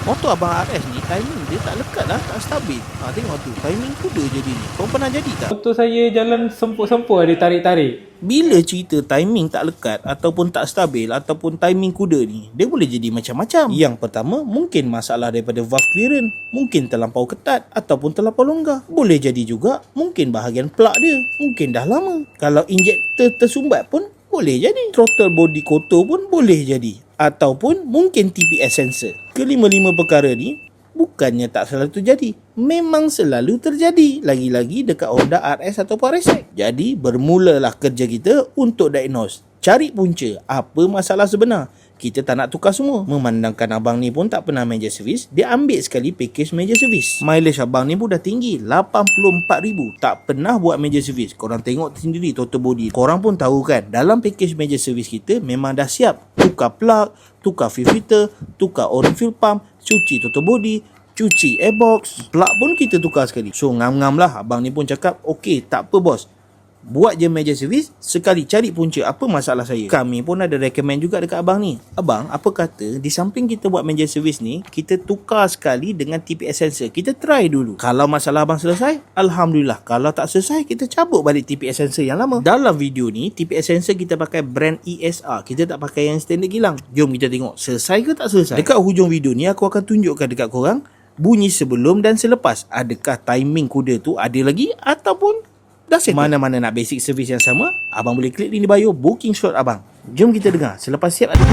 Motor abang RS ni timing dia tak lekat lah, tak stabil. Tengok tu, timing kuda jadi ni. Kau pernah jadi tak? Motor saya jalan sempur-sempur ada tarik-tarik. Bila cerita timing tak lekat ataupun tak stabil ataupun timing kuda ni, dia boleh jadi macam-macam. Yang pertama, mungkin masalah daripada valve clearance, mungkin terlampau ketat ataupun terlampau longgar. Boleh jadi juga mungkin bahagian plug dia mungkin dah lama. Kalau injektor tersumbat pun boleh jadi. Throttle body kotor pun boleh jadi. Ataupun mungkin TPS sensor. Kelima-lima perkara ni bukannya tak selalu terjadi, memang selalu terjadi. Lagi-lagi dekat Honda RS atau RSX. Jadi bermulalah kerja kita untuk diagnose, cari punca apa masalah sebenar. Kita tak nak tukar semua. Memandangkan abang ni pun tak pernah major service, dia ambil sekali package major service. Mileage abang ni pun dah tinggi, 84,000. Tak pernah buat major service. Korang tengok sendiri total body. Korang pun tahu kan, dalam package major service kita memang dah siap tukar plug, tukar fuel filter, tukar oil fuel pump, cuci total body, cuci airbox, plug pun kita tukar sekali. So ngam-ngam lah abang ni pun cakap, okey tak apa bos, buat je major service, sekali cari punca apa masalah saya. Kami pun ada recommend juga dekat abang ni. Abang, apa kata di samping kita buat major service ni, kita tukar sekali dengan TPS sensor. Kita try dulu. Kalau masalah abang selesai, Alhamdulillah. Kalau tak selesai, kita cabut balik TPS sensor yang lama. Dalam video ni, TPS sensor kita pakai brand ESR. Kita tak pakai yang standard kilang. Jom kita tengok, selesai ke tak selesai. Dekat hujung video ni, aku akan tunjukkan dekat korang bunyi sebelum dan selepas. Adakah timing kuda tu ada lagi ataupun dah settle. Mana-mana nak basic service yang sama, abang boleh klik link di bio, booking slot abang. Jom kita dengar. Selepas siap ada